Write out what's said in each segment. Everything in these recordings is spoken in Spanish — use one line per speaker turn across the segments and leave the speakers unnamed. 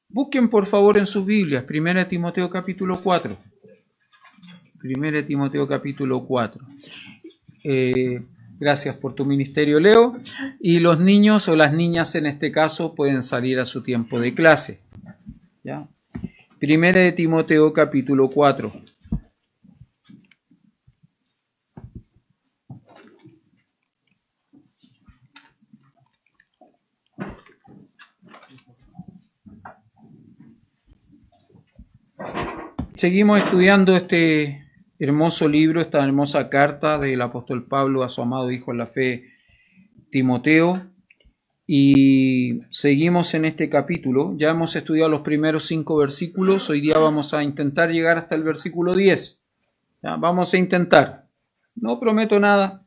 Busquen por favor en sus Biblias, 1 Timoteo capítulo 4. 1 Timoteo capítulo 4. Gracias por tu ministerio, Leo. Y los niños o las niñas en este caso pueden salir a su tiempo de clase. ¿Ya? 1 Timoteo capítulo 4. Seguimos estudiando este hermoso libro, esta hermosa carta del apóstol Pablo a su amado hijo en la fe, Timoteo, y seguimos en este capítulo. Ya hemos estudiado los primeros 5 versículos, hoy día vamos a intentar llegar hasta el versículo 10. ¿Ya? Vamos a intentar, no prometo nada,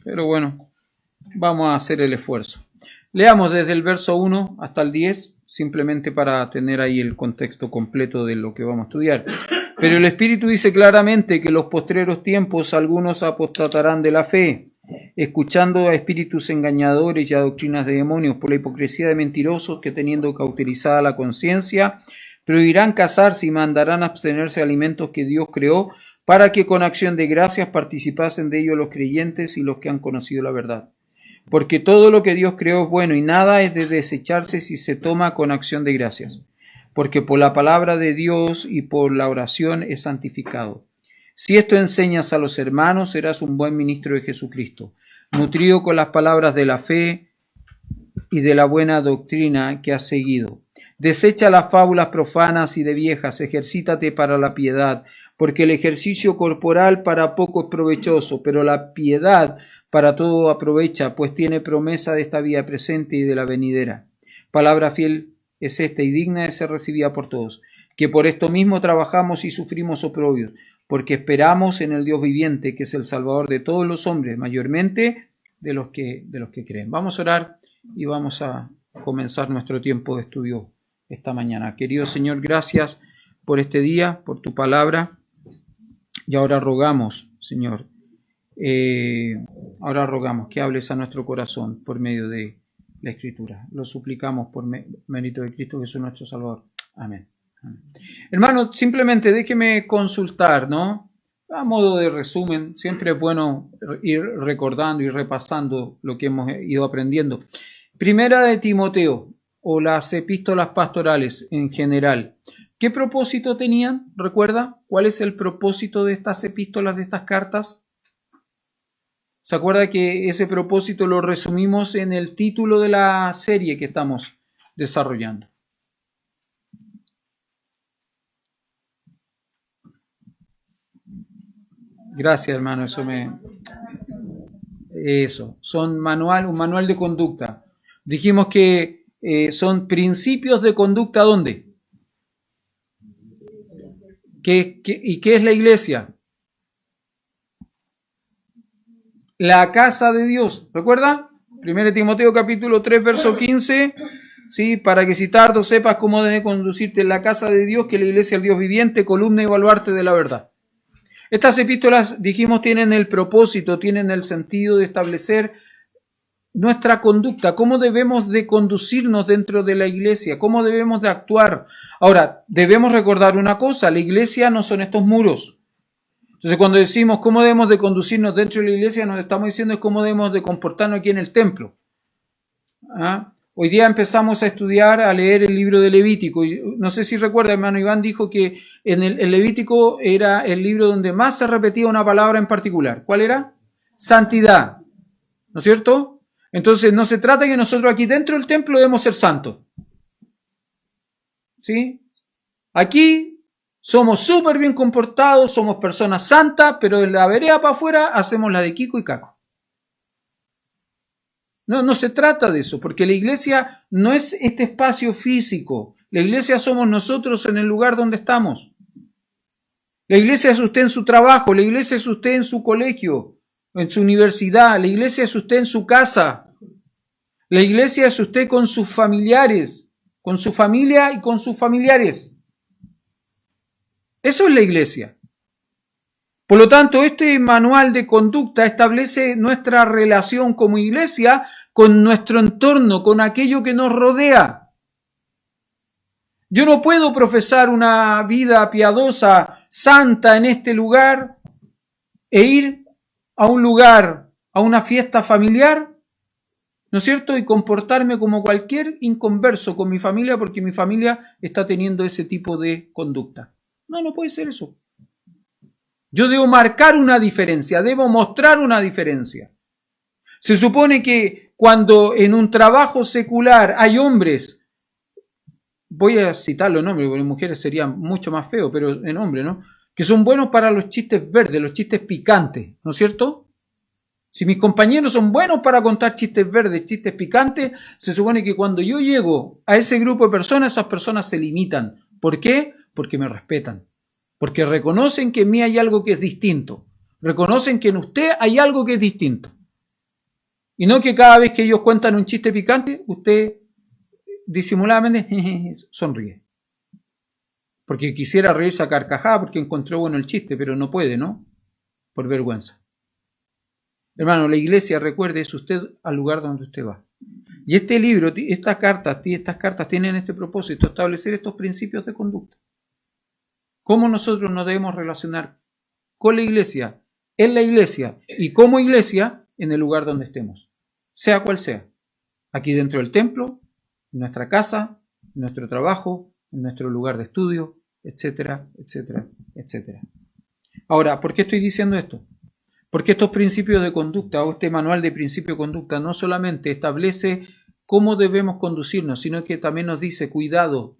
pero bueno, vamos a hacer el esfuerzo. Leamos desde el verso 1 hasta el 10, simplemente para tener ahí el contexto completo de lo que vamos a estudiar. Pero el Espíritu dice claramente que en los postreros tiempos algunos apostatarán de la fe, escuchando a espíritus engañadores y a doctrinas de demonios por la hipocresía de mentirosos que teniendo cauterizada la conciencia, prohibirán casarse y mandarán abstenerse de alimentos que Dios creó para que con acción de gracias participasen de ellos los creyentes y los que han conocido la verdad. Porque todo lo que Dios creó es bueno y nada es de desecharse si se toma con acción de gracias. Porque por la palabra de Dios y por la oración es santificado. Si esto enseñas a los hermanos, serás un buen ministro de Jesucristo, nutrido con las palabras de la fe y de la buena doctrina que has seguido. Desecha las fábulas profanas y de viejas, ejercítate para la piedad, porque el ejercicio corporal para poco es provechoso, pero la piedad para todo aprovecha, pues tiene promesa de esta vida presente y de la venidera. Palabra fiel es esta y digna de ser recibida por todos, que por esto mismo trabajamos y sufrimos oprobios, porque esperamos en el Dios viviente, que es el Salvador de todos los hombres, mayormente de los que creen. Vamos a orar y vamos a comenzar nuestro tiempo de estudio esta mañana. Querido Señor, gracias por este día, por tu palabra, y ahora rogamos, Señor, ahora rogamos que hables a nuestro corazón por medio de la Escritura. Lo suplicamos por mérito de Cristo Jesús nuestro Salvador. Amén. Amén. Hermano, simplemente déjeme consultar, ¿no? A modo de resumen, siempre es bueno ir recordando y repasando lo que hemos ido aprendiendo. Primera de Timoteo, o las epístolas pastorales en general, ¿qué propósito tenían? ¿Recuerda? ¿Cuál es el propósito de estas epístolas, de estas cartas? ¿Se acuerda que ese propósito lo resumimos en el título de la serie que estamos desarrollando? Gracias, hermano, son un manual de conducta. Dijimos que son principios de conducta, ¿dónde? ¿Y qué es la iglesia? La casa de Dios, ¿recuerda? 1 Timoteo capítulo 3, verso 15, ¿sí? Para que si tardo sepas cómo debes conducirte en la casa de Dios, que la iglesia es el Dios viviente, columna y baluarte de la verdad. Estas epístolas, dijimos, tienen el propósito, tienen el sentido de establecer nuestra conducta, cómo debemos de conducirnos dentro de la iglesia, cómo debemos de actuar. Ahora, debemos recordar una cosa, la iglesia no son estos muros. Entonces, cuando decimos cómo debemos de conducirnos dentro de la iglesia, nos estamos diciendo es cómo debemos de comportarnos aquí en el templo. ¿Ah? Hoy día empezamos a estudiar, a leer el libro de Levítico. Y no sé si recuerda, hermano Iván dijo que en el Levítico era el libro donde más se repetía una palabra en particular. ¿Cuál era? Santidad. ¿No es cierto? Entonces, no se trata de que nosotros aquí dentro del templo debemos ser santos. ¿Sí? Aquí somos súper bien comportados, somos personas santas, pero en la vereda para afuera hacemos la de Kiko y Caco. No se trata de eso, porque la iglesia no es este espacio físico. La iglesia somos nosotros en el lugar donde estamos. La iglesia es usted en su trabajo, la iglesia es usted en su colegio, en su universidad, la iglesia es usted en su casa. La iglesia es usted con sus familiares, con su familia y con sus familiares. Eso es la iglesia. Por lo tanto, este manual de conducta establece nuestra relación como iglesia con nuestro entorno, con aquello que nos rodea. Yo no puedo profesar una vida piadosa, santa en este lugar e ir a un lugar, a una fiesta familiar, ¿no es cierto? Y comportarme como cualquier inconverso con mi familia porque mi familia está teniendo ese tipo de conducta. No, no puede ser eso. Yo debo marcar una diferencia, debo mostrar una diferencia. Se supone que cuando en un trabajo secular hay hombres, voy a citar los nombres, porque en mujeres sería mucho más feo, pero en hombres, ¿no? Que son buenos para los chistes verdes, los chistes picantes, ¿no es cierto? Si mis compañeros son buenos para contar chistes verdes, chistes picantes, se supone que cuando yo llego a ese grupo de personas, esas personas se limitan. ¿Por qué? Porque me respetan. Porque reconocen que en mí hay algo que es distinto. Reconocen que en usted hay algo que es distinto. Y no que cada vez que ellos cuentan un chiste picante, usted disimuladamente sonríe. Porque quisiera reírse a carcajada porque encontró bueno el chiste, pero no puede, ¿no? Por vergüenza. Hermano, la iglesia, recuerde, es usted al lugar donde usted va. Y este libro, estas cartas tienen este propósito, establecer estos principios de conducta. ¿Cómo nosotros nos debemos relacionar con la iglesia, en la iglesia y como iglesia en el lugar donde estemos? Sea cual sea. Aquí dentro del templo, en nuestra casa, en nuestro trabajo, en nuestro lugar de estudio, etcétera, etcétera, etcétera. Ahora, ¿por qué estoy diciendo esto? Porque estos principios de conducta o este manual de principio de conducta no solamente establece cómo debemos conducirnos, sino que también nos dice, cuidado,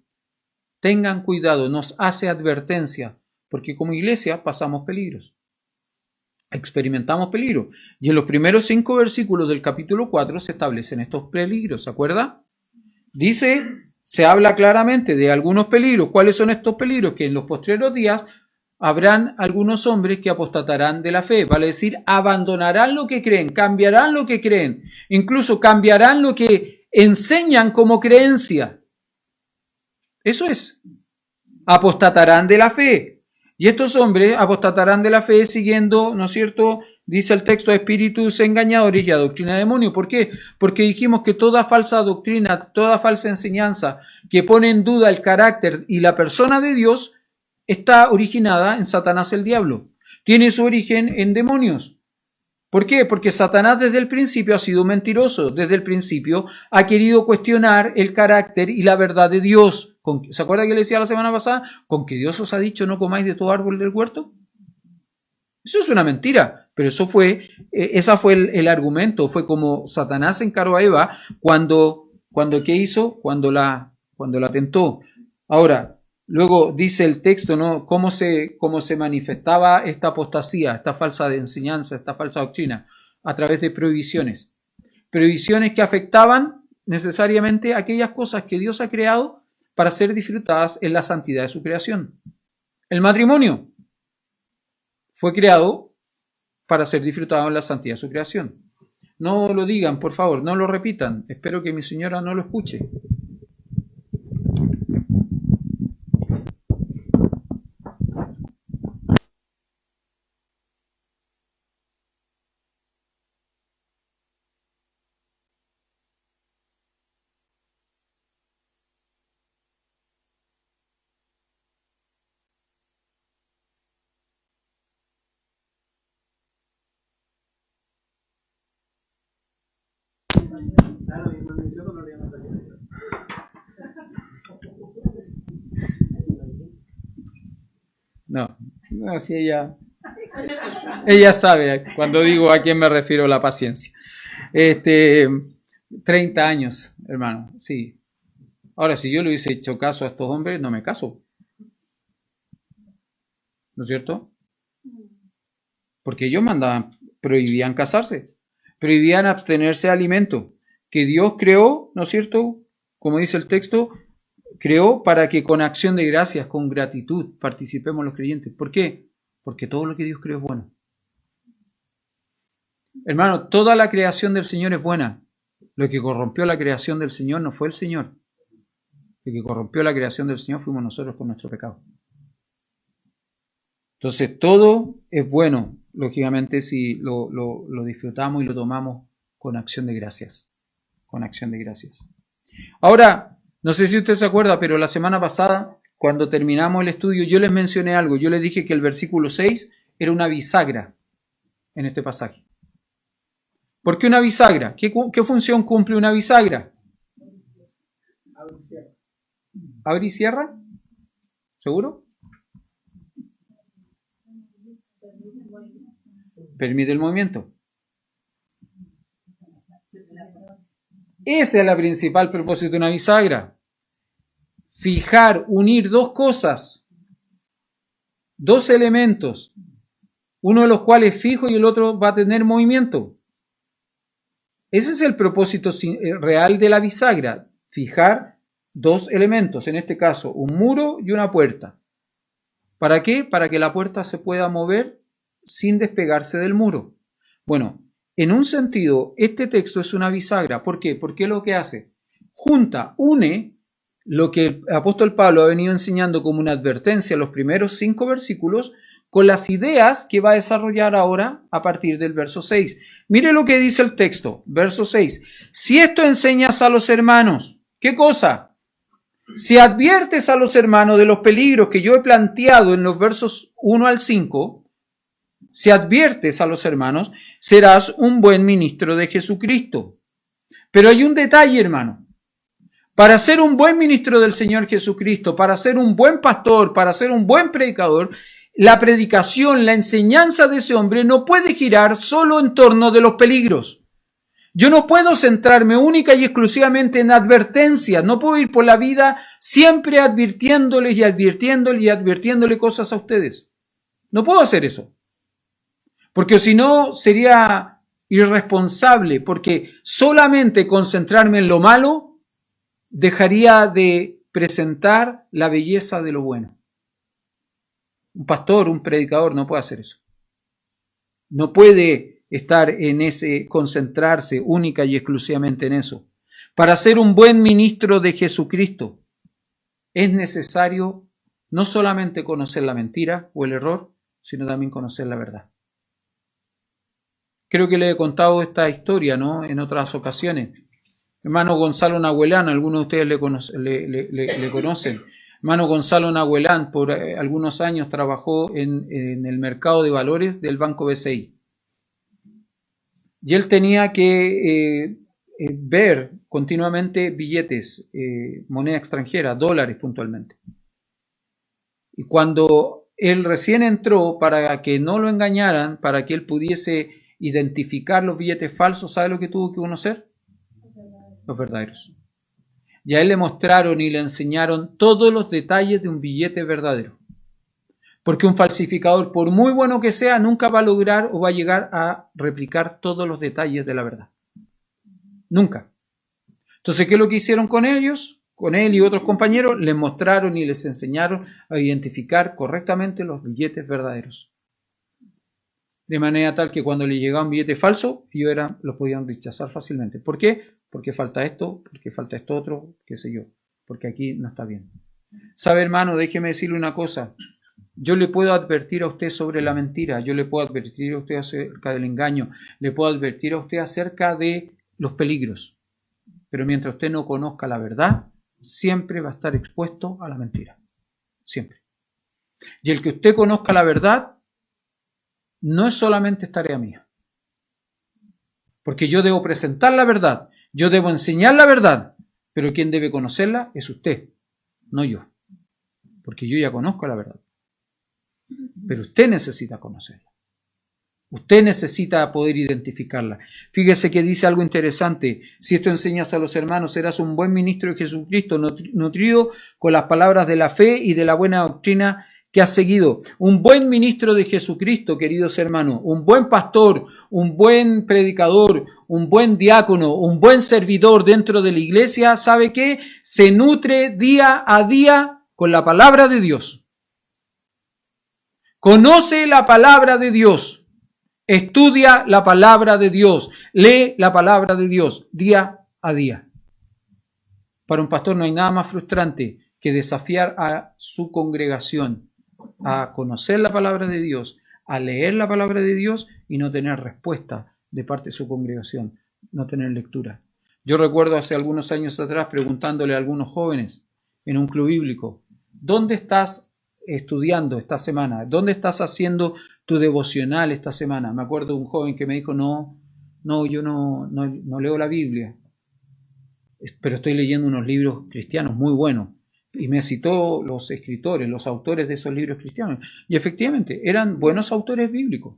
tengan cuidado, nos hace advertencia, porque como iglesia pasamos peligros, experimentamos peligro. Y en los primeros 5 versículos del capítulo 4 se establecen estos peligros, ¿se acuerda? Dice, se habla claramente de algunos peligros. ¿Cuáles son estos peligros? Que en los postreros días habrán algunos hombres que apostatarán de la fe, vale decir, abandonarán lo que creen, cambiarán lo que creen, incluso cambiarán lo que enseñan como creencia. Eso es, apostatarán de la fe. Y estos hombres apostatarán de la fe siguiendo, ¿no es cierto?, dice el texto, a espíritus engañadores y a doctrina de demonio. ¿Por qué? Porque dijimos que toda falsa doctrina, toda falsa enseñanza que pone en duda el carácter y la persona de Dios está originada en Satanás el diablo. Tiene su origen en demonios. ¿Por qué? Porque Satanás desde el principio ha sido mentiroso. Desde el principio ha querido cuestionar el carácter y la verdad de Dios. ¿Se acuerda que le decía la semana pasada? ¿Con que Dios os ha dicho no comáis de todo árbol del huerto? Eso es una mentira, pero esa fue el argumento. Fue como Satanás encaró a Eva cuando ¿qué hizo? Cuando la tentó. Ahora, luego dice el texto, ¿no?, cómo se manifestaba esta apostasía, esta falsa enseñanza, esta falsa doctrina, a través de prohibiciones. Prohibiciones que afectaban necesariamente aquellas cosas que Dios ha creado para ser disfrutadas en la santidad de su creación. El matrimonio fue creado para ser disfrutado en la santidad de su creación. No lo digan, por favor, no lo repitan. Espero que mi señora no lo escuche. No, así ella sabe cuando digo a quién me refiero la paciencia. 30 años, hermano, sí. Ahora, si yo le hubiese hecho caso a estos hombres, no me caso. ¿No es cierto? Porque ellos prohibían casarse, prohibían abstenerse de alimento, que Dios creó, ¿no es cierto? Como dice el texto, creó para que con acción de gracias, con gratitud, participemos los creyentes. ¿Por qué? Porque todo lo que Dios creó es bueno. Hermano, toda la creación del Señor es buena. Lo que corrompió la creación del Señor no fue el Señor. Lo que corrompió la creación del Señor fuimos nosotros con nuestro pecado. Entonces, todo es bueno, lógicamente, si lo disfrutamos y lo tomamos con acción de gracias. Con acción de gracias. Ahora, No sé si usted se acuerda, pero la semana pasada, cuando terminamos el estudio, yo les mencioné algo. Yo les dije que el versículo 6 era una bisagra en este pasaje. ¿Por qué una bisagra? ¿Qué función cumple una bisagra? ¿Abre y cierra? ¿Seguro? Permite el movimiento. Ese es el principal propósito de una bisagra. Fijar, unir dos cosas, dos elementos, uno de los cuales es fijo y el otro va a tener movimiento. Ese es el propósito real de la bisagra, fijar dos elementos, en este caso un muro y una puerta. ¿Para qué? Para que la puerta se pueda mover sin despegarse del muro. Bueno, en un sentido, este texto es una bisagra. ¿Por qué? Porque lo que hace, une lo que el apóstol Pablo ha venido enseñando como una advertencia en los primeros 5 versículos con las ideas que va a desarrollar ahora a partir del verso 6. Mire lo que dice el texto, verso 6. Si esto enseñas a los hermanos, ¿qué cosa? Si adviertes a los hermanos de los peligros que yo he planteado en los versos 1 al 5, si adviertes a los hermanos, serás un buen ministro de Jesucristo. Pero hay un detalle, hermano. Para ser un buen ministro del Señor Jesucristo, para ser un buen pastor, para ser un buen predicador, la predicación, la enseñanza de ese hombre no puede girar solo en torno de los peligros. Yo no puedo centrarme única y exclusivamente en advertencias. No puedo ir por la vida siempre advirtiéndoles y advirtiéndoles y advirtiéndole cosas a ustedes. No puedo hacer eso. Porque si no sería irresponsable, porque solamente concentrarme en lo malo dejaría de presentar la belleza de lo bueno. Un pastor, un predicador no puede hacer eso. No puede estar en ese, concentrarse única y exclusivamente en eso. Para ser un buen ministro de Jesucristo es necesario no solamente conocer la mentira o el error, sino también conocer la verdad. Creo que le he contado esta historia, ¿no?, en otras ocasiones. Hermano Gonzalo Nahuelán, algunos de ustedes le conocen. Hermano Gonzalo Nahuelán por algunos años trabajó en el mercado de valores del Banco BCI. Y él tenía que ver continuamente billetes, moneda extranjera, dólares puntualmente. Y cuando él recién entró, para que no lo engañaran, para que él pudiese identificar los billetes falsos, ¿sabe lo que tuvo que conocer? Los verdaderos. Y a él le mostraron y le enseñaron todos los detalles de un billete verdadero. Porque un falsificador, por muy bueno que sea, nunca va a lograr o va a llegar a replicar todos los detalles de la verdad. Nunca. Entonces, ¿qué es lo que hicieron con ellos? Con él y otros compañeros, les mostraron y les enseñaron a identificar correctamente los billetes verdaderos. De manera tal que cuando le llegaba un billete falso, ellos los podían rechazar fácilmente. ¿Por qué? Porque falta esto, porque falta esto otro, qué sé yo. Porque aquí no está bien. ¿Sabe, hermano? Déjeme decirle una cosa. Yo le puedo advertir a usted sobre la mentira, yo le puedo advertir a usted acerca del engaño, le puedo advertir a usted acerca de los peligros. Pero mientras usted no conozca la verdad, siempre va a estar expuesto a la mentira. Siempre. Y el que usted conozca la verdad, no es solamente tarea mía. Porque yo debo presentar la verdad, yo debo enseñar la verdad, pero quien debe conocerla es usted, no yo. Porque yo ya conozco la verdad. Pero usted necesita conocerla. Usted necesita poder identificarla. Fíjese que dice algo interesante. Si esto enseñas a los hermanos, serás un buen ministro de Jesucristo, nutrido con las palabras de la fe y de la buena doctrina que has seguido. Un buen ministro de Jesucristo, queridos hermanos, un buen pastor, un buen predicador, un buen diácono, un buen servidor dentro de la iglesia, ¿sabe qué? Se nutre día a día con la palabra de Dios. Conoce la palabra de Dios, estudia la palabra de Dios, lee la palabra de Dios día a día. Para un pastor no hay nada más frustrante que desafiar a su congregación a conocer la palabra de Dios, a leer la palabra de Dios y no tener respuesta de parte de su congregación, no tener lectura. Yo recuerdo hace algunos años atrás preguntándole a algunos jóvenes en un club bíblico, ¿dónde estás estudiando esta semana? ¿Dónde estás haciendo tu devocional esta semana? Me acuerdo de un joven que me dijo, yo no leo la Biblia, pero estoy leyendo unos libros cristianos muy buenos. Y me citó los escritores, los autores de esos libros cristianos. Y efectivamente, eran buenos autores bíblicos.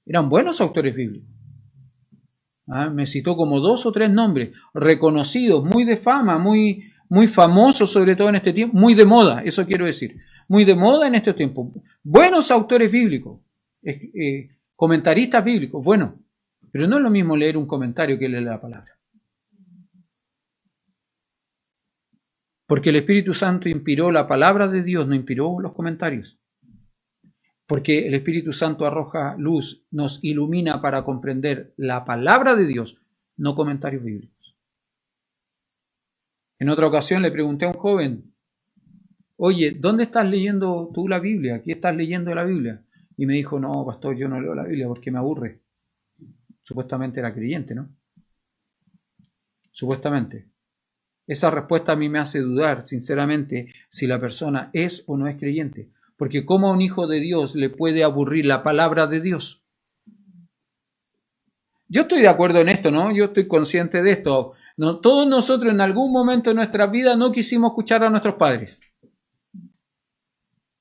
Eran buenos autores bíblicos. Me citó como 2 o 3 nombres reconocidos, muy de fama, muy famosos, sobre todo en este tiempo, muy de moda, eso quiero decir. Muy de moda en estos tiempos. Buenos autores bíblicos, comentaristas bíblicos, bueno. Pero no es lo mismo leer un comentario que leer la palabra. Porque el Espíritu Santo inspiró la palabra de Dios, no inspiró los comentarios. Porque el Espíritu Santo arroja luz, nos ilumina para comprender la palabra de Dios, no comentarios bíblicos. En otra ocasión le pregunté a un joven, oye, ¿dónde estás leyendo tú la Biblia? ¿Aquí estás leyendo la Biblia? Y me dijo, no, pastor, yo no leo la Biblia porque me aburre. Supuestamente era creyente, ¿no? Supuestamente. Esa respuesta a mí me hace dudar, sinceramente, si la persona es o no es creyente. Porque ¿cómo a un hijo de Dios le puede aburrir la palabra de Dios? Yo estoy de acuerdo en esto, ¿no? Yo estoy consciente de esto. No, todos nosotros en algún momento de nuestra vida no quisimos escuchar a nuestros padres.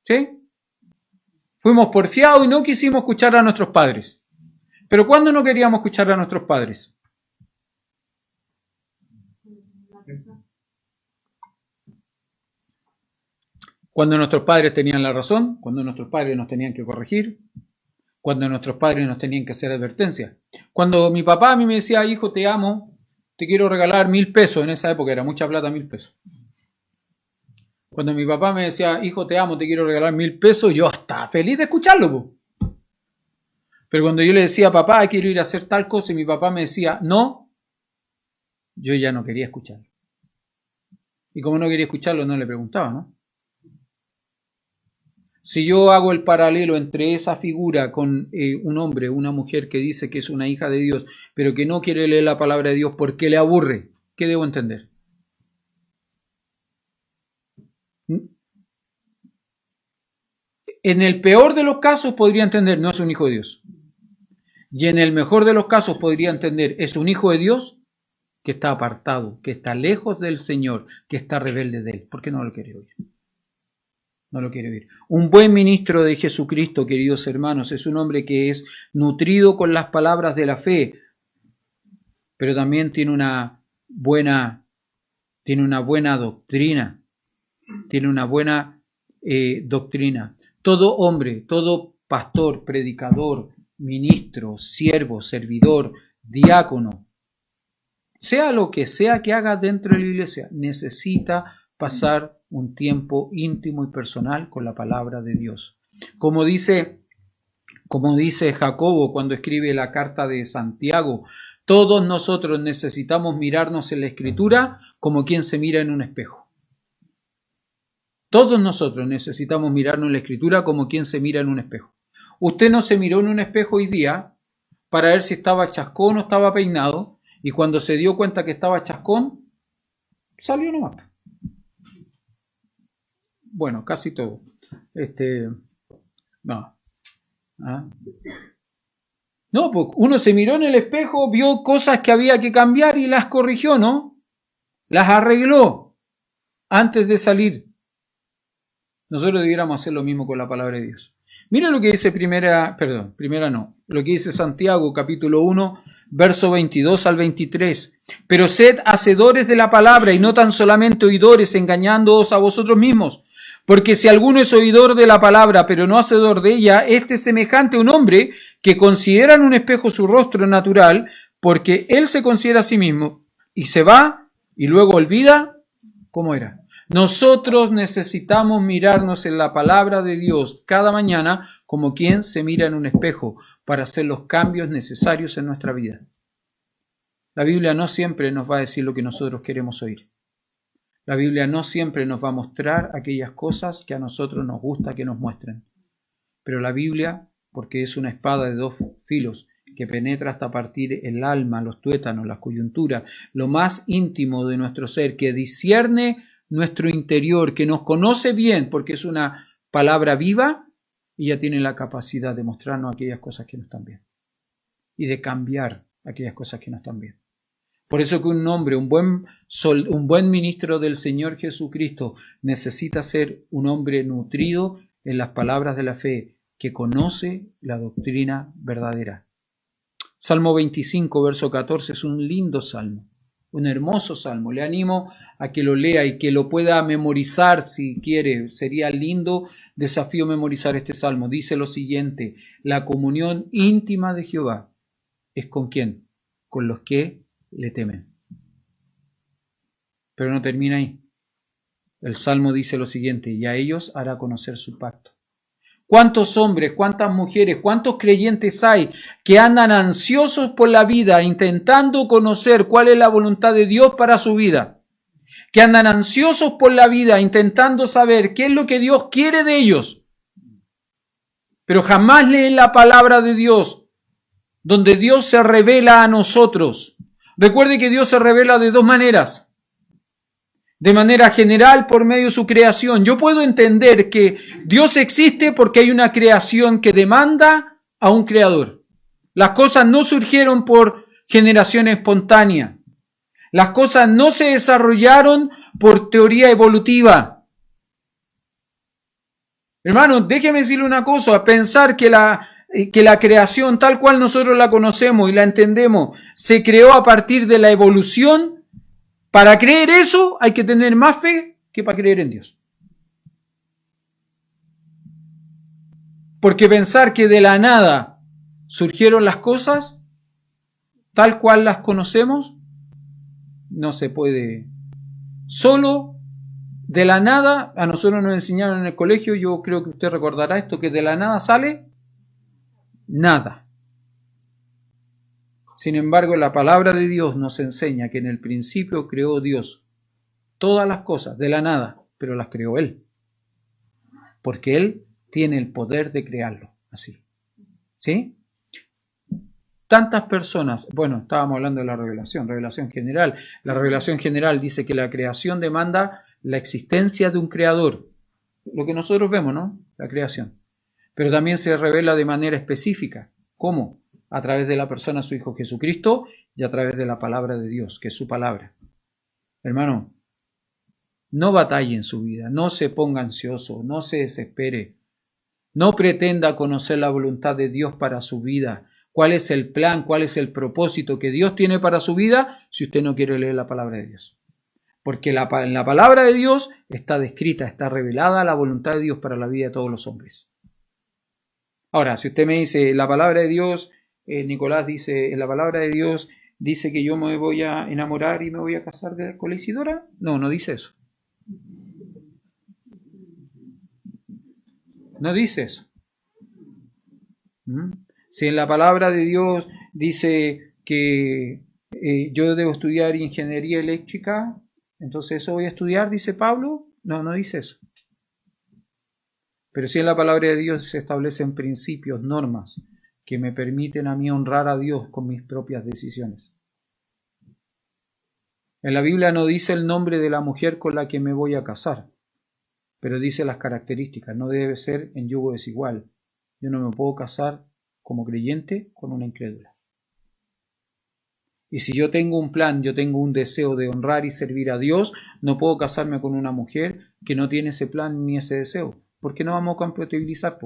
¿Sí? Fuimos porfiados y no quisimos escuchar a nuestros padres. Pero ¿cuándo no queríamos escuchar a nuestros padres? Cuando nuestros padres tenían la razón, cuando nuestros padres nos tenían que corregir, cuando nuestros padres nos tenían que hacer advertencias. Cuando mi papá a mí me decía, hijo, te amo, te quiero regalar 1.000 pesos, en esa época era mucha plata, 1.000 pesos. Cuando mi papá me decía, hijo, te amo, te quiero regalar 1.000 pesos, yo estaba feliz de escucharlo. Po. Pero cuando yo le decía, papá, quiero ir a hacer tal cosa, y mi papá me decía, no, yo ya no quería escucharlo. Y como no quería escucharlo, no le preguntaba, ¿no? Si yo hago el paralelo entre esa figura con un hombre, una mujer que dice que es una hija de Dios, pero que no quiere leer la palabra de Dios porque le aburre, ¿qué debo entender? En el peor de los casos podría entender, no es un hijo de Dios. Y en el mejor de los casos podría entender, es un hijo de Dios que está apartado, que está lejos del Señor, que está rebelde de Él. ¿Por qué no lo quiere oír? No lo quiere oír. Un buen ministro de Jesucristo, queridos hermanos, es un hombre que es nutrido con las palabras de la fe, pero también tiene una buena doctrina. Tiene una buena doctrina. Todo hombre, todo pastor, predicador, ministro, siervo, servidor, diácono, sea lo que sea que haga dentro de la iglesia, necesita pasar un tiempo íntimo y personal con la palabra de Dios. Como dice Jacobo cuando escribe la carta de Santiago, todos nosotros necesitamos mirarnos en la Escritura como quien se mira en un espejo. Todos nosotros necesitamos mirarnos en la Escritura como quien se mira en un espejo. Usted no se miró en un espejo hoy día para ver si estaba chascón o estaba peinado, y cuando se dio cuenta que estaba chascón, salió nomás. Bueno, casi todo. No. ¿Ah? No, pues uno se miró en el espejo, vio cosas que había que cambiar y las corrigió, ¿no? Las arregló antes de salir. Nosotros debiéramos hacer lo mismo con la palabra de Dios. Mira lo que dice lo que dice Santiago, capítulo 1, verso 22 al 23. Pero sed hacedores de la palabra y no tan solamente oidores, engañándoos a vosotros mismos. Porque si alguno es oidor de la palabra, pero no hacedor de ella, este es semejante a un hombre que considera en un espejo su rostro natural, porque él se considera a sí mismo, y se va, y luego olvida cómo era. Nosotros necesitamos mirarnos en la palabra de Dios cada mañana como quien se mira en un espejo para hacer los cambios necesarios en nuestra vida. La Biblia no siempre nos va a decir lo que nosotros queremos oír. La Biblia no siempre nos va a mostrar aquellas cosas que a nosotros nos gusta que nos muestren. Pero la Biblia, porque es una espada de 2 filos que penetra hasta partir el alma, los tuétanos, las coyunturas, lo más íntimo de nuestro ser, que discierne nuestro interior, que nos conoce bien, porque es una palabra viva y ya tiene la capacidad de mostrarnos aquellas cosas que no están bien y de cambiar aquellas cosas que no están bien. Por eso que un hombre, un buen ministro del Señor Jesucristo necesita ser un hombre nutrido en las palabras de la fe, que conoce la doctrina verdadera. Salmo 25, verso 14 es un lindo salmo, un hermoso salmo. Le animo a que lo lea y que lo pueda memorizar si quiere. Sería lindo desafío memorizar este salmo. Dice lo siguiente: la comunión íntima de Jehová es ¿con quién? Con los que le temen. Pero no termina ahí. El salmo dice lo siguiente: y a ellos hará conocer su pacto. ¿Cuántos hombres, cuántas mujeres, cuántos creyentes hay que andan ansiosos por la vida, intentando conocer cuál es la voluntad de Dios para su vida? Que andan ansiosos por la vida, intentando saber qué es lo que Dios quiere de ellos, pero jamás leen la palabra de Dios, donde Dios se revela a nosotros. Recuerde que Dios se revela de dos maneras. De manera general, por medio de su creación. Yo puedo entender que Dios existe porque hay una creación que demanda a un creador. Las cosas no surgieron por generación espontánea. Las cosas no se desarrollaron por teoría evolutiva. Hermano, déjeme decirle una cosa: pensar que la creación tal cual nosotros la conocemos y la entendemos se creó a partir de la evolución. Para creer eso hay que tener más fe que para creer en Dios. Porque pensar que de la nada surgieron las cosas tal cual las conocemos, no se puede. Solo de la nada, a nosotros nos enseñaron en el colegio, yo creo que usted recordará esto, que de la nada sale nada. Sin embargo, la palabra de Dios nos enseña que en el principio creó Dios todas las cosas de la nada, pero las creó Él. Porque Él tiene el poder de crearlo así. ¿Sí? Tantas personas, bueno, estábamos hablando de la revelación general. La revelación general dice que la creación demanda la existencia de un creador. Lo que nosotros vemos, ¿no? La creación. Pero también se revela de manera específica. ¿Cómo? A través de la persona de su Hijo Jesucristo y a través de la palabra de Dios, que es su palabra. Hermano, no batalle en su vida, no se ponga ansioso, no se desespere, no pretenda conocer la voluntad de Dios para su vida. ¿Cuál es el plan, cuál es el propósito que Dios tiene para su vida si usted no quiere leer la palabra de Dios? Porque en la palabra de Dios está descrita, está revelada la voluntad de Dios para la vida de todos los hombres. Ahora, si usted me dice, la palabra de Dios, Nicolás dice, en la palabra de Dios dice que yo me voy a enamorar y me voy a casar con la Isidora. No, no dice eso. No dice eso. Si en la palabra de Dios dice que yo debo estudiar ingeniería eléctrica, entonces eso voy a estudiar, dice Pablo. No, no dice eso. Pero si en la palabra de Dios se establecen principios, normas, que me permiten a mí honrar a Dios con mis propias decisiones. En la Biblia no dice el nombre de la mujer con la que me voy a casar, pero dice las características. No debe ser en yugo desigual. Yo no me puedo casar como creyente con una incrédula. Y si yo tengo un plan, yo tengo un deseo de honrar y servir a Dios, no puedo casarme con una mujer que no tiene ese plan ni ese deseo. ¿Por qué no vamos a compatibilizar?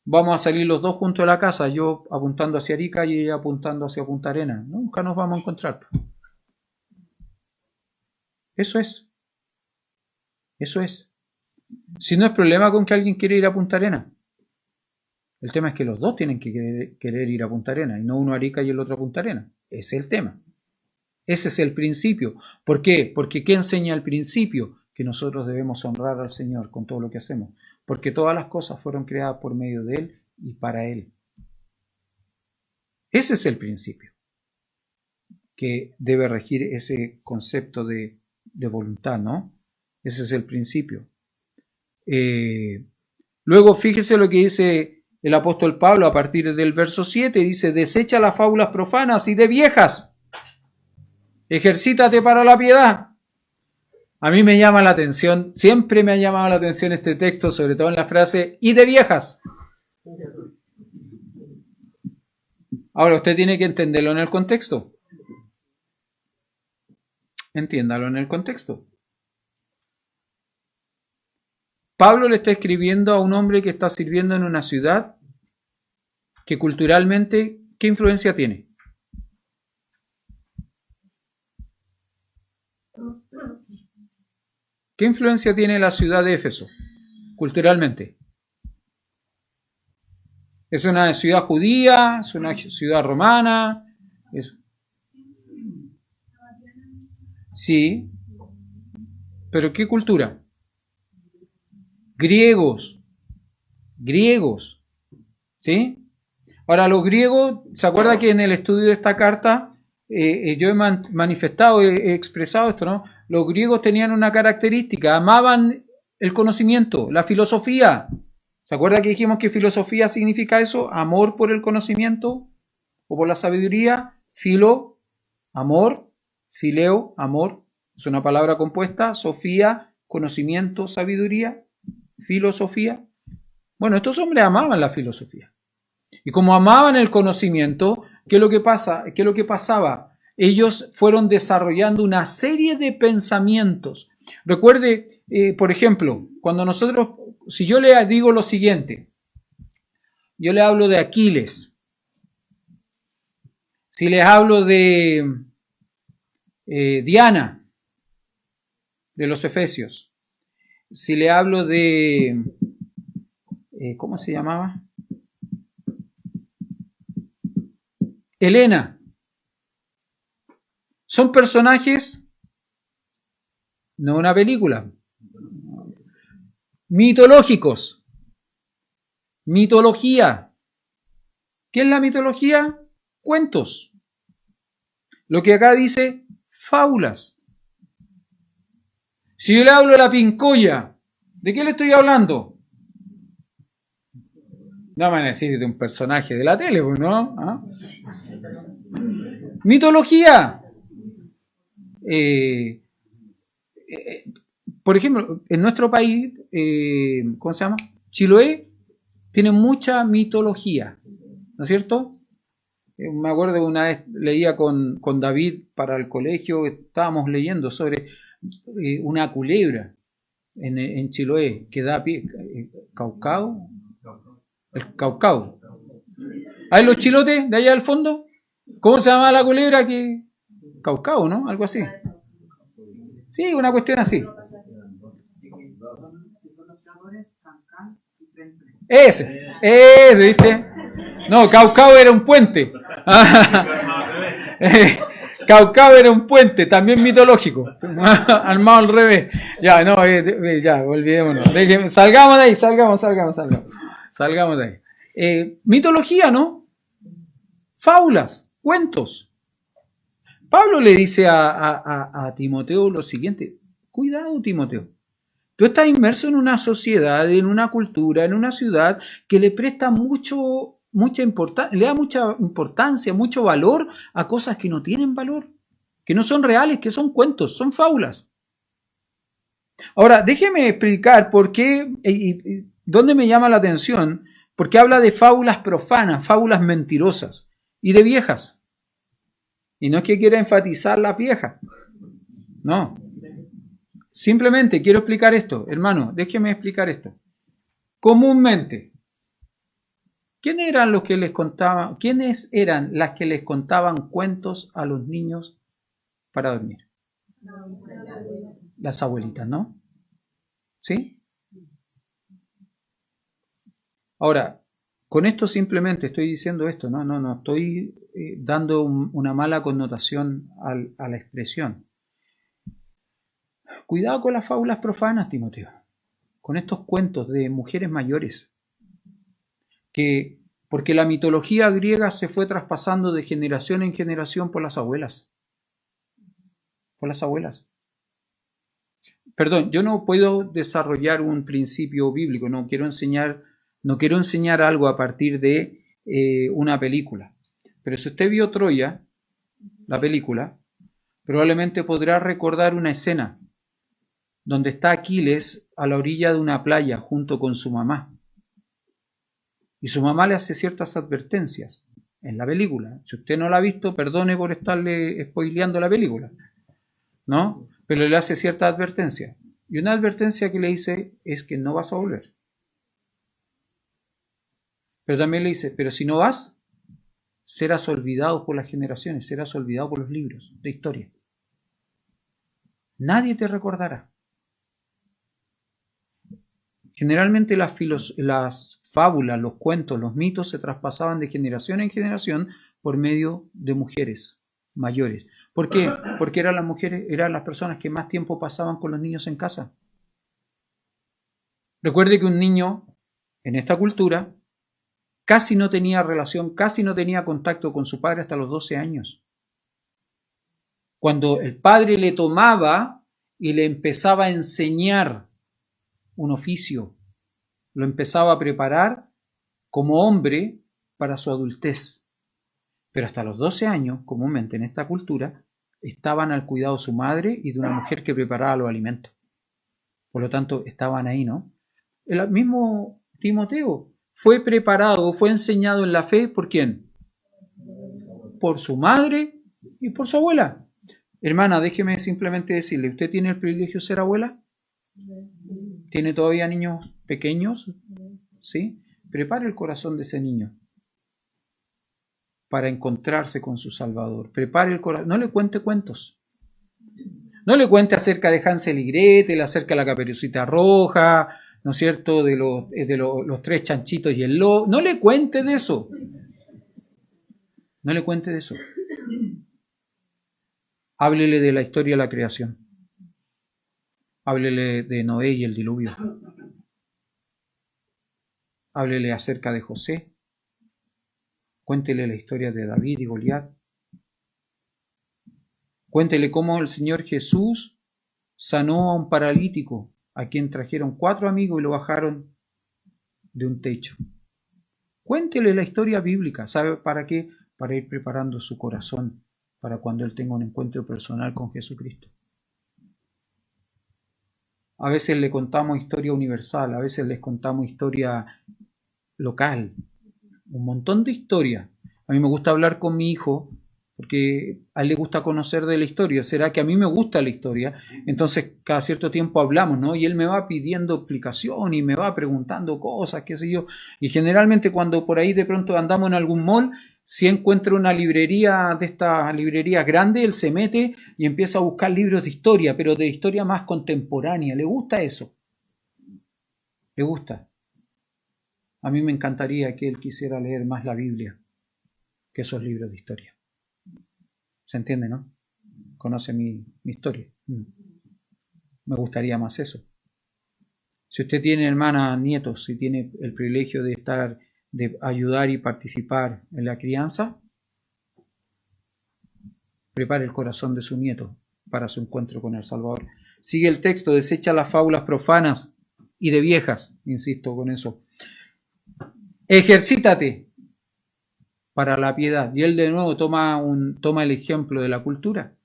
Vamos a salir los dos juntos de la casa, yo apuntando hacia Arica y ella apuntando hacia Punta Arenas. Nunca nos vamos a encontrar. Eso es. Eso es. Si no es problema con que alguien quiera ir a Punta Arenas. El tema es que los dos tienen que querer ir a Punta Arenas y no uno a Arica y el otro a Punta Arenas. Ese es el tema. Ese es el principio. ¿Por qué? Porque ¿qué enseña el principio? Que nosotros debemos honrar al Señor con todo lo que hacemos. Porque todas las cosas fueron creadas por medio de Él y para Él. Ese es el principio que debe regir ese concepto de voluntad, ¿no? Ese es el principio. Luego, fíjese lo que dice el apóstol Pablo a partir del verso 7 dice: desecha las fábulas profanas y de viejas, ejercítate para la piedad. A mí me llama la atención, siempre me ha llamado la atención este texto, sobre todo en la frase y de viejas. Ahora usted tiene que entenderlo en el contexto. Entiéndalo en el contexto. Pablo le está escribiendo a un hombre que está sirviendo en una ciudad que culturalmente, ¿qué influencia tiene? ¿Qué influencia tiene la ciudad de Éfeso culturalmente? ¿Es una ciudad judía? ¿Es una ciudad romana? Sí, pero ¿qué cultura? Griegos, ¿sí? Ahora, los griegos, ¿se acuerda que en el estudio de esta carta yo he manifestado, he expresado esto, ¿no? Los griegos tenían una característica, amaban el conocimiento, la filosofía. ¿Se acuerda que dijimos que filosofía significa eso? Amor por el conocimiento o por la sabiduría. Filo, amor, fileo, amor. Es una palabra compuesta. Sofía, conocimiento, sabiduría. Filosofía. Bueno, estos hombres amaban la filosofía. Y como amaban el conocimiento, ¿qué es lo que pasa? ¿Qué es lo que pasaba? Ellos fueron desarrollando una serie de pensamientos. Recuerde, por ejemplo, cuando nosotros, si yo le digo lo siguiente, yo le hablo de Aquiles, si les hablo de Diana, de los Efesios, si le hablo de, ¿cómo se llamaba? Helena. Son personajes, no una película, mitológicos. Mitología. ¿Qué es la mitología? Cuentos. Lo que acá dice, fábulas. Si yo le hablo de la Pincoya, ¿de qué le estoy hablando? No me van a decir de un personaje de la tele, ¿no? ¿Ah? Mitología. Por ejemplo, en nuestro país, ¿cómo se llama? Chiloé tiene mucha mitología, ¿no es cierto? Me acuerdo que una vez leía con David para el colegio, estábamos leyendo sobre una culebra en Chiloé que da pie, Caucao, el Caucao. ¿Hay los chilotes de allá al fondo? ¿Cómo se llama la culebra que Caucao, ¿no? Algo así. Sí, una cuestión así. Ese, ¿viste? No, Caucao era un puente. Caucao era un puente, también mitológico. Armado al revés. Ya, no, ya, olvidémonos. Salgamos de ahí, salgamos de ahí. Mitología, ¿no? Fábulas, cuentos. Pablo le dice a Timoteo lo siguiente: cuidado, Timoteo. Tú estás inmerso en una sociedad, en una cultura, en una ciudad que le presta mucha importancia, le da mucha importancia, mucho valor a cosas que no tienen valor, que no son reales, que son cuentos, son fábulas. Ahora, déjeme explicar por qué, dónde me llama la atención, porque habla de fábulas profanas, fábulas mentirosas y de viejas. Y no es que quiera enfatizar las viejas, no. Simplemente quiero explicar esto, hermano, déjeme explicar esto. Comúnmente, ¿quiénes eran las que les contaban cuentos a los niños para dormir? Las abuelitas, ¿no? ¿Sí? Ahora, con esto simplemente estoy diciendo esto, no estoy dando una mala connotación a la expresión. Cuidado con las fábulas profanas, Timoteo, con estos cuentos de mujeres mayores, porque la mitología griega se fue traspasando de generación en generación por las abuelas. Por las abuelas. Perdón, yo no puedo desarrollar un principio bíblico, no quiero enseñar No quiero enseñar algo a partir de una película. Pero si usted vio Troya, la película, probablemente podrá recordar una escena donde está Aquiles a la orilla de una playa junto con su mamá. Y su mamá le hace ciertas advertencias en la película. Si usted no la ha visto, perdone por estarle spoileando la película, ¿no? Pero le hace cierta advertencia. Y una advertencia que le dice es que no vas a volver. Pero también le dice, pero si no vas, serás olvidado por las generaciones, serás olvidado por los libros de historia. Nadie te recordará. Generalmente las fábulas, los cuentos, los mitos se traspasaban de generación en generación por medio de mujeres mayores. ¿Por qué? Porque eran las mujeres, eran las personas que más tiempo pasaban con los niños en casa. Recuerde que un niño en esta cultura casi no tenía relación, casi no tenía contacto con su padre hasta los 12 años. Cuando el padre le tomaba y le empezaba a enseñar un oficio, lo empezaba a preparar como hombre para su adultez. Pero hasta los 12 años, comúnmente en esta cultura, estaban al cuidado de su madre y de una mujer que preparaba los alimentos. Por lo tanto, estaban ahí, ¿no? El mismo Timoteo fue preparado, fue enseñado en la fe, ¿por quién? Por su madre y por su abuela. Hermana, déjeme simplemente decirle, ¿usted tiene el privilegio de ser abuela? ¿Tiene todavía niños pequeños? ¿Sí? Prepare el corazón de ese niño para encontrarse con su Salvador. Prepare el corazón. No le cuente cuentos. No le cuente acerca de Hansel y Gretel, acerca de la Caperucita Roja, ¿no es cierto?, de los tres chanchitos y el lobo. No le cuente de eso. No le cuente de eso. Háblele de la historia de la creación. Háblele de Noé y el diluvio. Háblele acerca de José. Cuéntele la historia de David y Goliat. Cuéntele cómo el Señor Jesús sanó a un paralítico, a quien trajeron 4 amigos y lo bajaron de un techo. Cuéntele la historia bíblica. ¿Sabe para qué? Para ir preparando su corazón para cuando él tenga un encuentro personal con Jesucristo. A veces le contamos historia universal, a veces les contamos historia local, un montón de historia. A mí me gusta hablar con mi hijo porque a él le gusta conocer de la historia. ¿Será que a mí me gusta la historia? Entonces cada cierto tiempo hablamos, ¿no? Y él me va pidiendo explicación y me va preguntando cosas, qué sé yo. Y generalmente cuando por ahí de pronto andamos en algún mall, si encuentra una librería de estas librerías grandes, él se mete y empieza a buscar libros de historia, pero de historia más contemporánea. ¿Le gusta eso? ¿Le gusta? A mí me encantaría que él quisiera leer más la Biblia que esos libros de historia. ¿Se entiende, no? Conoce mi historia. Me gustaría más eso. Si usted tiene hermanas, nietos, si tiene el privilegio de ayudar y participar en la crianza, prepare el corazón de su nieto para su encuentro con el Salvador. Sigue el texto, desecha las fábulas profanas y de viejas, insisto con eso. Ejercítate para la piedad. Y él de nuevo toma el ejemplo de la cultura.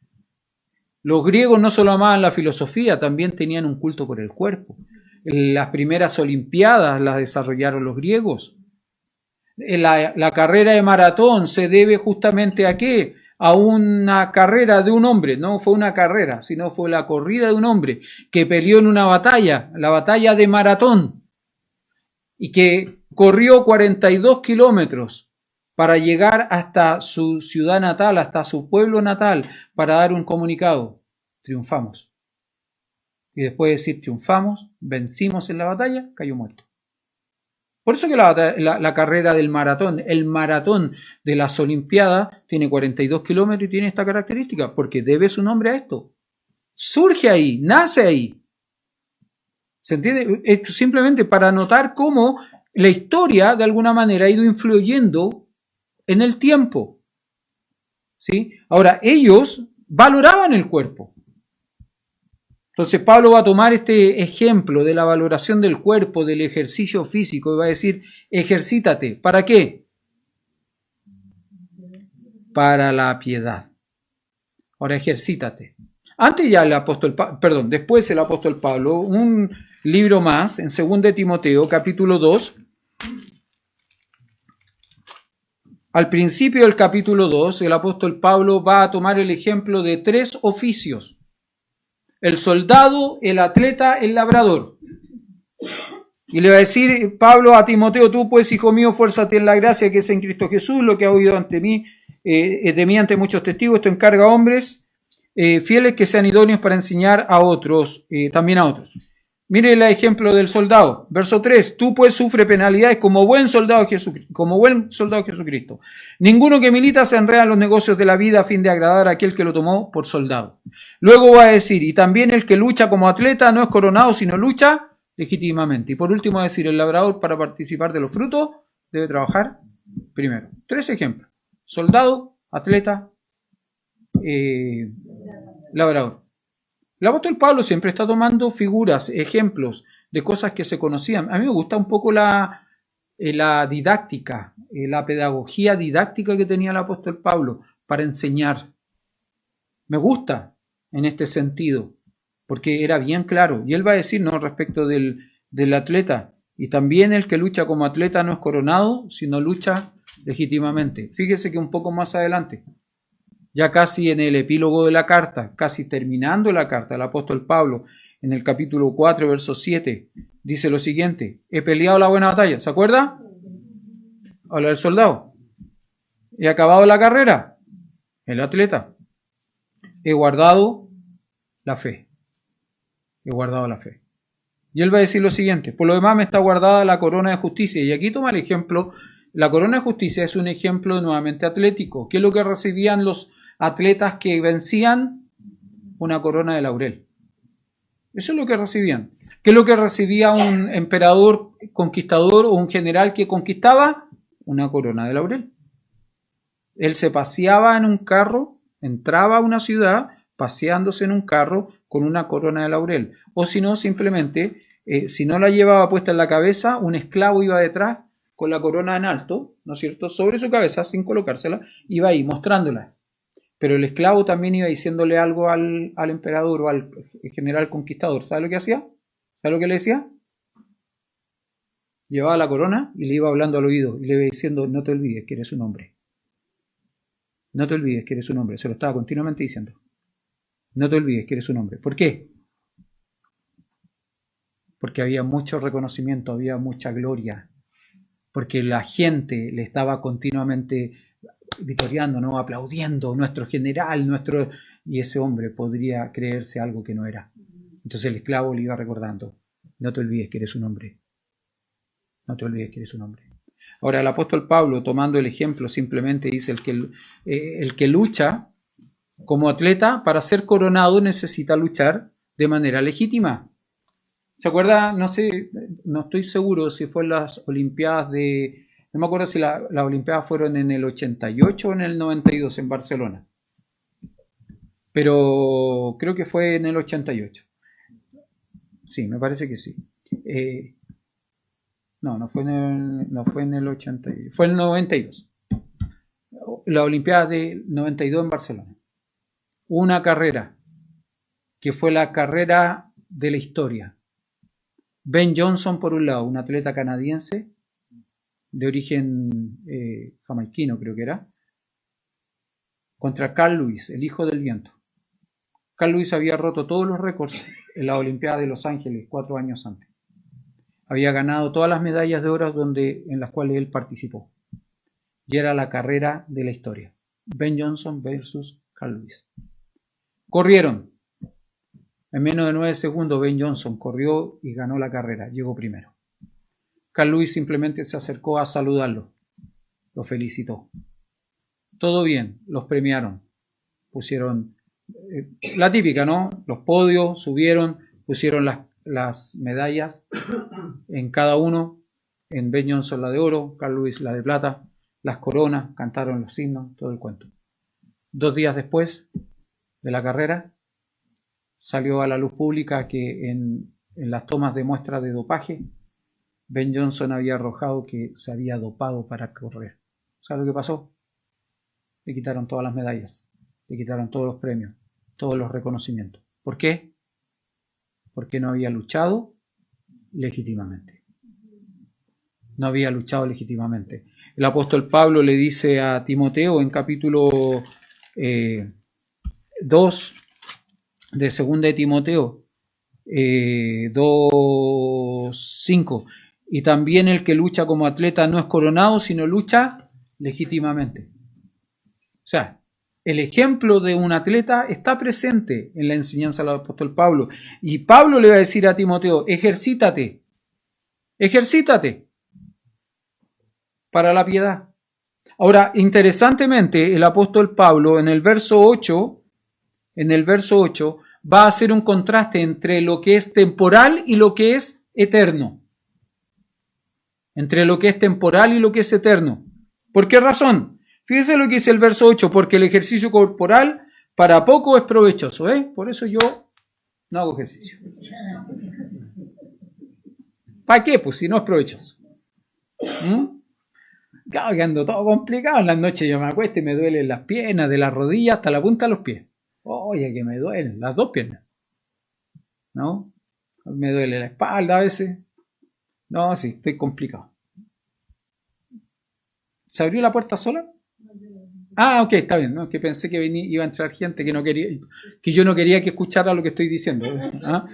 Los griegos no solo amaban la filosofía, también tenían un culto por el cuerpo. Las primeras olimpiadas las desarrollaron los griegos. La carrera de maratón se debe justamente ¿a qué? A una carrera de un hombre. No fue una carrera, sino fue la corrida de un hombre que peleó en una batalla, la batalla de Maratón, y que corrió 42 kilómetros para llegar hasta su ciudad natal, hasta su pueblo natal, para dar un comunicado. Triunfamos. Y después de decir triunfamos, vencimos en la batalla, cayó muerto. Por eso que la carrera del maratón, el maratón de las Olimpiadas, tiene 42 kilómetros y tiene esta característica, porque debe su nombre a esto. Surge ahí, nace ahí. ¿Se entiende? Es simplemente para notar cómo la historia, de alguna manera, ha ido influyendo en el tiempo. ¿Sí? Ahora, ellos valoraban el cuerpo. Entonces Pablo va a tomar este ejemplo de la valoración del cuerpo, del ejercicio físico, y va a decir, ejercítate. ¿Para qué? Para la piedad. Ahora ejercítate. Después el apóstol Pablo, un libro más, en 2 de Timoteo, capítulo 2, al principio del capítulo 2, el apóstol Pablo va a tomar el ejemplo de 3 oficios: el soldado, el atleta, el labrador. Y le va a decir Pablo a Timoteo, tú pues, hijo mío, fuérzate en la gracia que es en Cristo Jesús, lo que ha oído ante mí, de mí ante muchos testigos, esto encarga a hombres fieles que sean idóneos para enseñar a otros, también a otros. Mire el ejemplo del soldado. Verso 3, tú pues sufre penalidades como buen soldado de Jesucristo. Ninguno que milita se enreda en los negocios de la vida a fin de agradar a aquel que lo tomó por soldado. Luego va a decir, y también el que lucha como atleta no es coronado, sino lucha legítimamente. Y por último va a decir, el labrador para participar de los frutos debe trabajar primero. 3 ejemplos: soldado, atleta, labrador. El apóstol Pablo siempre está tomando figuras, ejemplos de cosas que se conocían. A mí me gusta un poco la didáctica, la pedagogía didáctica que tenía el apóstol Pablo para enseñar. Me gusta en este sentido, porque era bien claro. Y él va a decir, ¿no?, respecto del atleta, y también el que lucha como atleta no es coronado, sino lucha legítimamente. Fíjese que un poco más adelante, ya casi en el epílogo de la carta, casi terminando la carta, el apóstol Pablo, en el capítulo 4, verso 7, dice lo siguiente: he peleado la buena batalla. ¿Se acuerda? Habla del soldado. He acabado la carrera, el atleta. He guardado la fe. He guardado la fe. Y él va a decir lo siguiente: por lo demás me está guardada la corona de justicia. Y aquí toma el ejemplo, la corona de justicia es un ejemplo nuevamente atlético. ¿Qué es lo que recibían los atletas que vencían? Una corona de laurel. Eso es lo que recibían. ¿Qué es lo que recibía un emperador conquistador o un general que conquistaba? Una corona de laurel. Él se paseaba en un carro, entraba a una ciudad paseándose en un carro con una corona de laurel. O si no, simplemente, si no la llevaba puesta en la cabeza, un esclavo iba detrás con la corona en alto, ¿no es cierto?, sobre su cabeza, sin colocársela, iba ahí mostrándola. Pero el esclavo también iba diciéndole algo al emperador o al general conquistador. ¿Sabe lo que hacía? ¿Sabe lo que le decía? Llevaba la corona y le iba hablando al oído y le iba diciendo, no te olvides que eres un hombre. No te olvides que eres un hombre. Se lo estaba continuamente diciendo. No te olvides que eres un hombre. ¿Por qué? Porque había mucho reconocimiento, había mucha gloria. Porque la gente le estaba continuamente victoriando, ¿no?, aplaudiendo, nuestro general, y ese hombre podría creerse algo que no era. Entonces el esclavo le iba recordando, no te olvides que eres un hombre. No te olvides que eres un hombre. Ahora el apóstol Pablo, tomando el ejemplo, simplemente dice, el que lucha como atleta, para ser coronado necesita luchar de manera legítima. ¿Se acuerda? No sé, no estoy seguro si fue en las Olimpiadas no me acuerdo si las Olimpiadas fueron en el 88 o en el 92 en Barcelona. Pero creo que fue en el 88. Sí, me parece que sí. No fue en el 88. Fue en el 92. La Olimpiada del 92 en Barcelona. Una carrera que fue la carrera de la historia. Ben Johnson, por un lado, un atleta canadiense de origen jamaiquino, creo que era, contra Carl Lewis, el hijo del viento. Carl Lewis había roto todos los récords en la Olimpiada de Los Ángeles 4 años antes. Había ganado todas las medallas de oro en las cuales él participó. Y era la carrera de la historia. Ben Johnson versus Carl Lewis. Corrieron. En menos de 9 segundos Ben Johnson corrió y ganó la carrera. Llegó primero. Carl Lewis simplemente se acercó a saludarlo. Lo felicitó. Todo bien. Los premiaron. Pusieron la típica, ¿no? Los podios, subieron, pusieron las medallas en cada uno. En Ben Johnson la de oro, Carl Lewis la de plata, las coronas, cantaron los himnos, todo el cuento. 2 días después de la carrera, salió a la luz pública que en las tomas de muestra de dopaje, Ben Johnson había arrojado que se había dopado para correr. ¿Sabe lo que pasó? Le quitaron todas las medallas, le quitaron todos los premios, todos los reconocimientos. ¿Por qué? Porque no había luchado legítimamente. No había luchado legítimamente. El apóstol Pablo le dice a Timoteo en capítulo 2 de 2 de Timoteo 2:5, y también el que lucha como atleta no es coronado, sino lucha legítimamente. O sea, el ejemplo de un atleta está presente en la enseñanza del apóstol Pablo. Y Pablo le va a decir a Timoteo, ejercítate para la piedad. Ahora, interesantemente, el apóstol Pablo en el verso 8 va a hacer un contraste entre lo que es temporal y lo que es eterno. Entre lo que es temporal y lo que es eterno. ¿Por qué razón? Fíjese lo que dice el verso 8, porque el ejercicio corporal para poco es provechoso, Por eso yo no hago ejercicio. ¿Para qué? Pues si no es provechoso. Claro, que ando todo complicado. En las noches yo me acuesto y me duelen las piernas, de las rodillas hasta la punta de los pies. Oye, que me duelen las dos piernas. ¿No? Me duele la espalda a veces. No, sí, estoy complicado. ¿Se abrió la puerta sola? Ah, ok, está bien, ¿no? Que pensé que iba a entrar gente que yo no quería que escuchara lo que estoy diciendo. ¿Ah?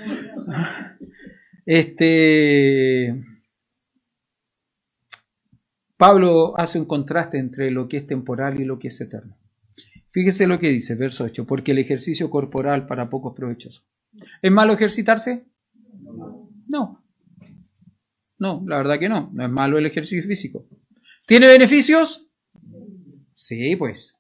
Pablo hace un contraste entre lo que es temporal y lo que es eterno. Fíjese lo que dice, verso 8, porque el ejercicio corporal para poco es provechoso. ¿Es malo ejercitarse? No. No, la verdad que no. No es malo el ejercicio físico. ¿Tiene beneficios? Sí, pues.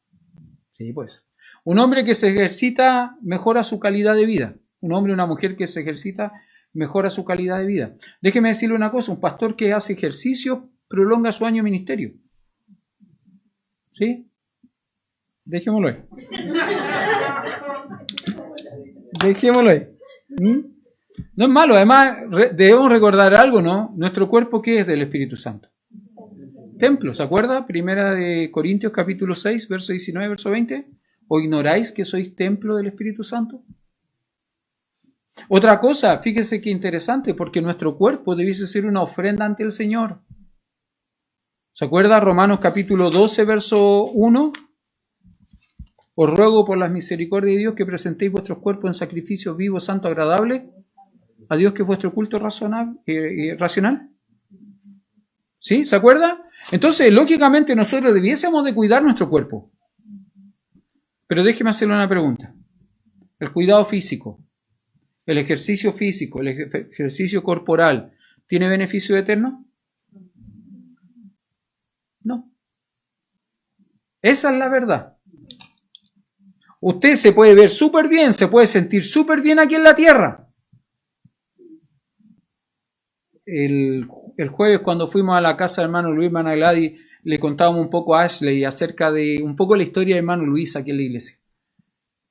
Sí, pues. Un hombre que se ejercita mejora su calidad de vida. Un hombre o una mujer que se ejercita mejora su calidad de vida. Déjeme decirle una cosa, un pastor que hace ejercicio prolonga su año de ministerio. ¿Sí? Dejémoslo ahí. Dejémoslo ahí. No es malo, además debemos recordar algo, ¿no? Nuestro cuerpo, ¿qué es del Espíritu Santo? Templo, ¿se acuerda? Primera de Corintios capítulo 6, verso 19, verso 20. ¿O ignoráis que sois templo del Espíritu Santo? Otra cosa, fíjese qué interesante, porque nuestro cuerpo debiese ser una ofrenda ante el Señor. ¿Se acuerda? Romanos capítulo 12, verso 1. Os ruego por las misericordias de Dios que presentéis vuestros cuerpos en sacrificio vivo, santo, agradable a Dios, que es vuestro culto racional. ¿Sí? ¿Se acuerda? Entonces, lógicamente, nosotros debiésemos de cuidar nuestro cuerpo. Pero déjeme hacerle una pregunta. El cuidado físico, el ejercicio físico, el ejercicio corporal, ¿tiene beneficio eterno? No. Esa es la verdad. Usted se puede ver súper bien, se puede sentir súper bien aquí en la tierra. El jueves, cuando fuimos a la casa del hermano Luis, hermana Gladys, le contábamos un poco a Ashley acerca de un poco la historia del hermano Luis aquí en la iglesia.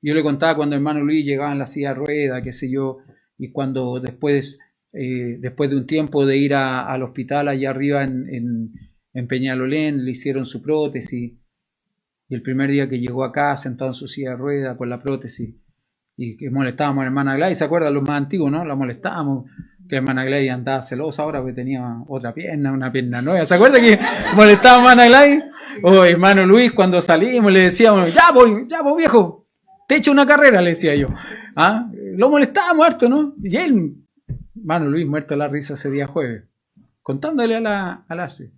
Yo le contaba cuando el hermano Luis llegaba en la silla de ruedas, qué sé yo, y cuando después de un tiempo de ir al hospital allá arriba en Peñalolén, le hicieron su prótesis. Y el primer día que llegó acá, sentado en su silla de ruedas con la prótesis, y que molestábamos a la hermana Gladys, ¿se acuerdan? Los más antiguos, ¿no? La molestábamos, que la hermana Gladys andaba celosa ahora porque tenía otra pierna, una pierna nueva. ¿Se acuerdan que molestábamos a hermana Gladys? O hermano Luis, cuando salimos le decíamos, ya voy viejo, te echo una carrera, le decía yo. ¿Ah? Lo molestábamos harto, ¿no? Y él, hermano Luis, muerto de la risa ese día jueves, contándole a Ashley.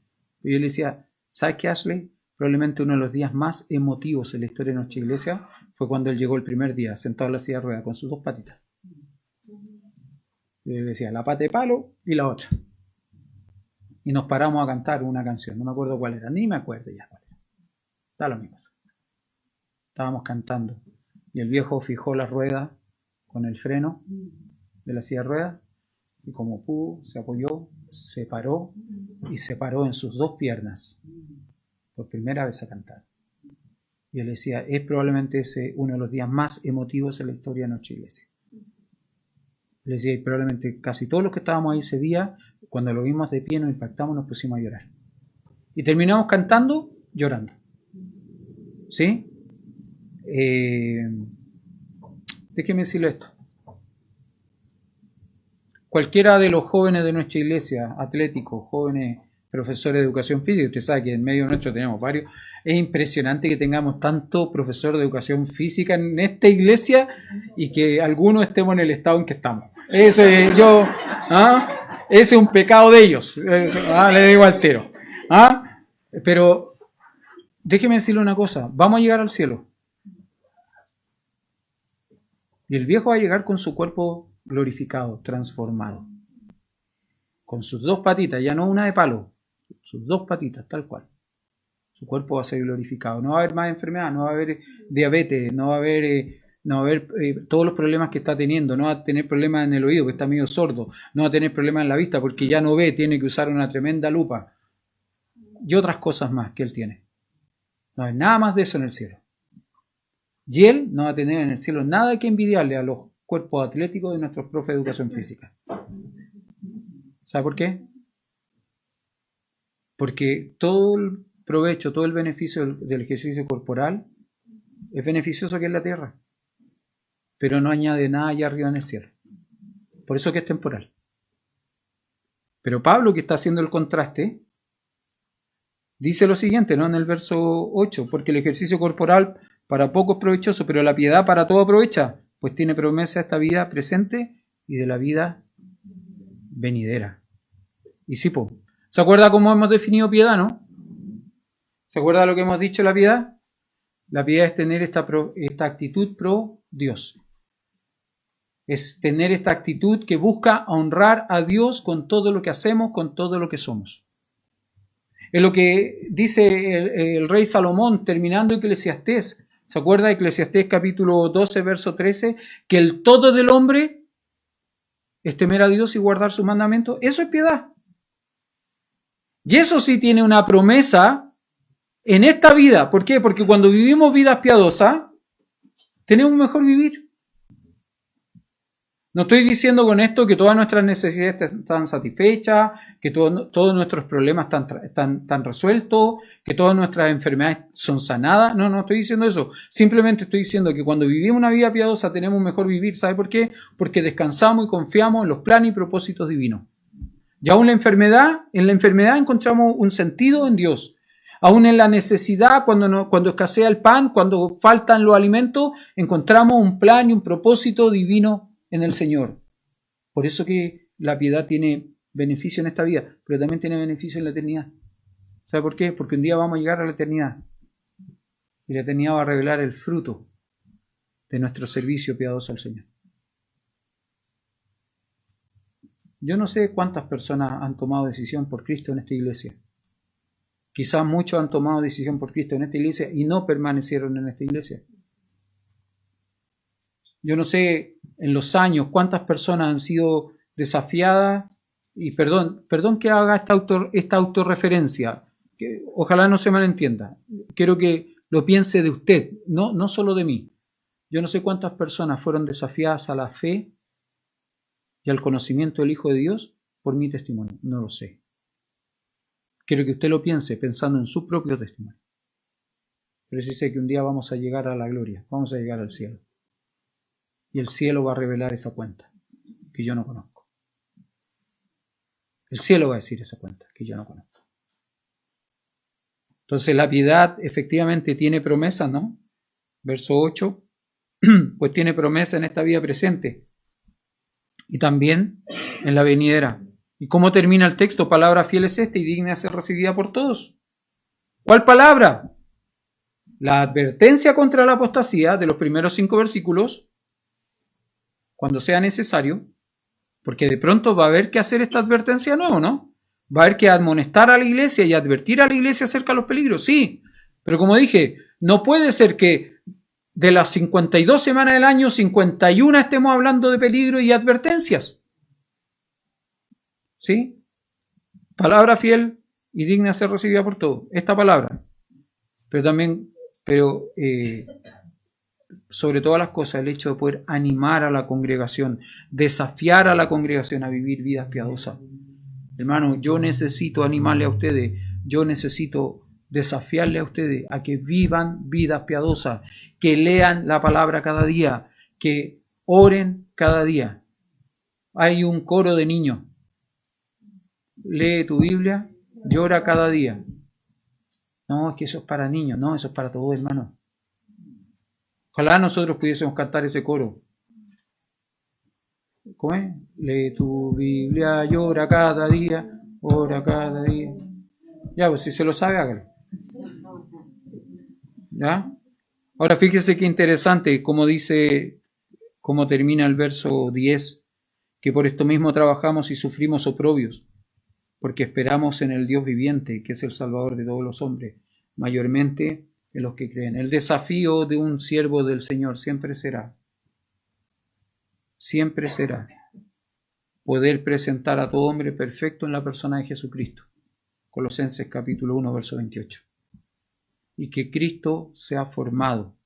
Y yo le decía, ¿sabes qué, Ashley? Probablemente uno de los días más emotivos en la historia de nuestra iglesia fue cuando él llegó el primer día, sentado en la silla de ruedas, con sus dos patitas. Y le decía, la pata de palo y la otra. Y nos paramos a cantar una canción, no me acuerdo cuál era, ni me acuerdo ya cuál era. Está lo mismo. Estábamos cantando. Y el viejo fijó la rueda con el freno de la silla de ruedas, y como pudo, se apoyó, se paró, y se paró en sus dos piernas. Por primera vez a cantar. Y él decía, es probablemente ese uno de los días más emotivos en la historia de nuestra iglesia. Le decía, y probablemente casi todos los que estábamos ahí ese día, cuando lo vimos de pie, nos impactamos, nos pusimos a llorar. Y terminamos cantando, llorando. ¿Sí? Déjeme decirle esto. Cualquiera de los jóvenes de nuestra iglesia, atléticos, jóvenes profesores de educación física, usted sabe que en medio nuestro tenemos varios, es impresionante que tengamos tanto profesor de educación física en esta iglesia y que algunos estemos en el estado en que estamos. Eso es, ese es un pecado de ellos, le digo altero. Pero déjeme decirle una cosa, vamos a llegar al cielo. Y el viejo va a llegar con su cuerpo glorificado, transformado. Con sus dos patitas, ya no una de palo, sus dos patitas, tal cual. Su cuerpo va a ser glorificado. No va a haber más enfermedad, no va a haber diabetes, no va a haber todos los problemas que está teniendo, no va a tener problemas en el oído, que está medio sordo, no va a tener problemas en la vista porque ya no ve, tiene que usar una tremenda lupa. Y otras cosas más que él tiene. No hay nada más de eso en el cielo. Y él no va a tener en el cielo nada que envidiarle a los cuerpos atléticos de nuestros profes de educación física. ¿Sabe por qué? Porque todo el provecho, todo el beneficio del ejercicio corporal es beneficioso aquí en la tierra, pero no añade nada allá arriba en el cielo. Por eso que es temporal. Pero Pablo, que está haciendo el contraste, dice lo siguiente, ¿no? En el verso 8, porque el ejercicio corporal para poco es provechoso, pero la piedad para todo aprovecha, pues tiene promesa de esta vida presente y de la vida venidera. Y sí, ¿se acuerda cómo hemos definido piedad, no? ¿Se acuerda lo que hemos dicho de la piedad? La piedad es tener esta actitud pro Dios. Es tener esta actitud que busca honrar a Dios con todo lo que hacemos, con todo lo que somos. Es lo que dice el rey Salomón terminando Eclesiastés. ¿Se acuerda de Eclesiastés capítulo 12, verso 13? Que el todo del hombre es temer a Dios y guardar sus mandamientos. Eso es piedad. Y eso sí tiene una promesa en esta vida. ¿Por qué? Porque cuando vivimos vidas piadosas, tenemos un mejor vivir. No estoy diciendo con esto que todas nuestras necesidades están satisfechas, que todos nuestros problemas están resueltos, que todas nuestras enfermedades son sanadas. No estoy diciendo eso. Simplemente estoy diciendo que cuando vivimos una vida piadosa tenemos un mejor vivir. ¿Sabe por qué? Porque descansamos y confiamos en los planes y propósitos divinos. Y aún en la enfermedad encontramos un sentido en Dios. Aún en la necesidad, cuando escasea el pan, cuando faltan los alimentos, encontramos un plan y un propósito divino en el Señor. Por eso que la piedad tiene beneficio en esta vida, pero también tiene beneficio en la eternidad. ¿Sabe por qué? Porque un día vamos a llegar a la eternidad. Y la eternidad va a revelar el fruto de nuestro servicio piadoso al Señor. Yo no sé cuántas personas han tomado decisión por Cristo en esta iglesia. Quizás muchos han tomado decisión por Cristo en esta iglesia y no permanecieron en esta iglesia. Yo no sé en los años cuántas personas han sido desafiadas, y perdón que haga esta autorreferencia, que ojalá no se malentienda. Quiero que lo piense de usted, no solo de mí. Yo no sé cuántas personas fueron desafiadas a la fe y al conocimiento del Hijo de Dios por mi testimonio. No lo sé. Quiero que usted lo piense pensando en su propio testimonio. Pero sí sé que un día vamos a llegar a la gloria, vamos a llegar al cielo. Y el cielo va a revelar esa cuenta que yo no conozco. El cielo va a decir esa cuenta que yo no conozco. Entonces la piedad efectivamente tiene promesa, ¿no? Verso 8, pues tiene promesa en esta vida presente y también en la venidera. ¿Y cómo termina el texto? Palabra fiel es esta y digna de ser recibida por todos. ¿Cuál palabra? La advertencia contra la apostasía de los primeros 5 versículos, cuando sea necesario, porque de pronto va a haber que hacer esta advertencia nueva, ¿no? Va a haber que admonestar a la iglesia y advertir a la iglesia acerca de los peligros, sí, pero como dije, no puede ser que de las 52 semanas del año, 51 estemos hablando de peligro y advertencias. ¿Sí? Palabra fiel y digna de ser recibida por todos. Esta palabra. Pero sobre todas las cosas, el hecho de poder animar a la congregación, desafiar a la congregación a vivir vidas piadosas. Hermano, yo necesito animarle a ustedes, yo necesito desafiarle a ustedes a que vivan vidas piadosas, que lean la palabra cada día, que oren cada día. Hay un coro de niños. Lee tu Biblia, llora cada día. No, es que eso es para niños, no, eso es para todos, hermano. Ojalá nosotros pudiésemos cantar ese coro. ¿Cómo es? Lee tu Biblia, llora cada día, ora cada día. Ya, pues si se lo sabe, hágalo. ¿Ya? Ahora fíjese qué interesante, como dice, cómo termina el verso 10, que por esto mismo trabajamos y sufrimos oprobios, porque esperamos en el Dios viviente, que es el Salvador de todos los hombres, mayormente en los que creen. El desafío de un siervo del Señor siempre será poder presentar a todo hombre perfecto en la persona de Jesucristo. Colosenses capítulo 1, verso 28. Y que Cristo sea formado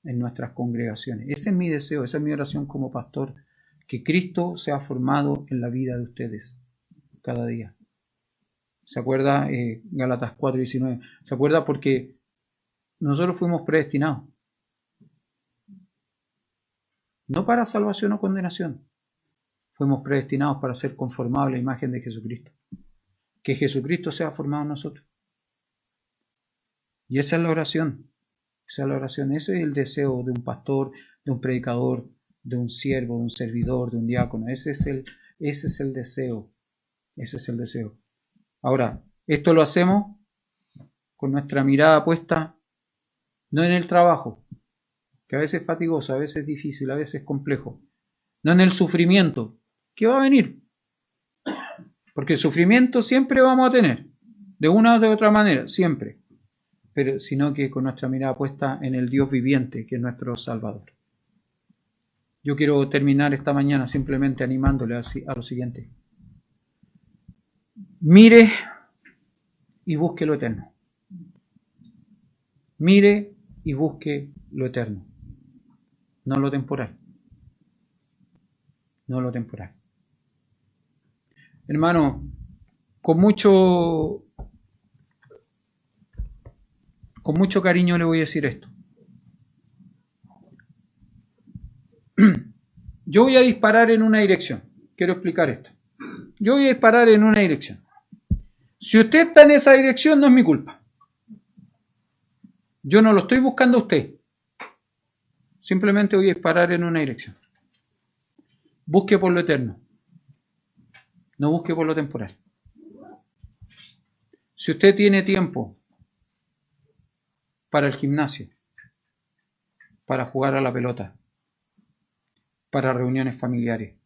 en nuestras congregaciones. Ese es mi deseo, esa es mi oración como pastor, que Cristo sea formado en la vida de ustedes cada día. ¿Se acuerda? Gálatas 4:19. ¿Se acuerda? Porque nosotros fuimos predestinados. No para salvación o condenación. Fuimos predestinados para ser conformados a la imagen de Jesucristo. Que Jesucristo sea formado en nosotros. Y esa es la oración. Esa es la oración. Ese es el deseo de un pastor, de un predicador, de un siervo, de un servidor, de un diácono. Ese es el deseo. Ese es el deseo. Ahora, esto lo hacemos con nuestra mirada puesta no en el trabajo, que a veces es fatigoso, a veces es difícil, a veces es complejo. No en el sufrimiento, que va a venir. Porque el sufrimiento siempre vamos a tener, de una o de otra manera, siempre. Pero sino que con nuestra mirada puesta en el Dios viviente, que es nuestro Salvador. Yo quiero terminar esta mañana simplemente animándole a lo siguiente. Mire y busque lo eterno. Mire y busque lo eterno. No lo temporal. No lo temporal. Hermano, con mucho cariño le voy a decir esto. Yo voy a disparar en una dirección. Quiero explicar esto. Yo voy a disparar en una dirección. Si usted está en esa dirección, no es mi culpa. Yo no lo estoy buscando a usted. Simplemente voy a disparar en una dirección. Busque por lo eterno. No busque por lo temporal. Si usted tiene tiempo para el gimnasio, para jugar a la pelota, para reuniones familiares,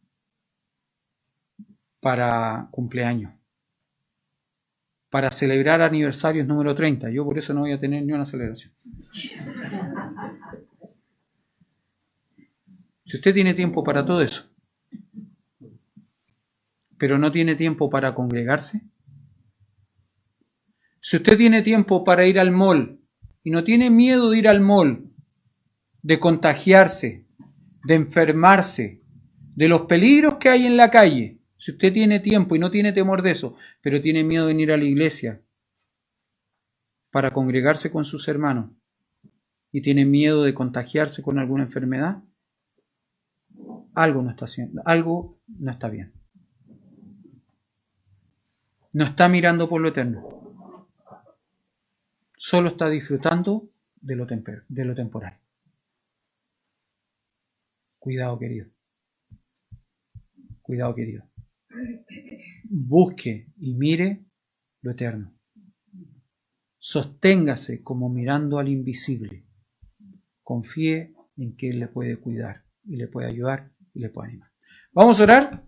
para cumpleaños, para celebrar aniversarios número 30. Yo por eso no voy a tener ni una celebración. Si usted tiene tiempo para todo eso, pero no tiene tiempo para congregarse, si usted tiene tiempo para ir al mall y no tiene miedo de ir al mall, de contagiarse, de enfermarse, de los peligros que hay en la calle, si usted tiene tiempo y no tiene temor de eso, pero tiene miedo de ir a la iglesia para congregarse con sus hermanos y tiene miedo de contagiarse con alguna enfermedad, algo no está haciendo, algo no está bien. No está mirando por lo eterno. Solo está disfrutando de lo temporal. Cuidado, querido. Cuidado, querido. Busque y mire lo eterno. Sosténgase como mirando al invisible. Confíe en que Él le puede cuidar y le puede ayudar y le puede animar. Vamos a orar.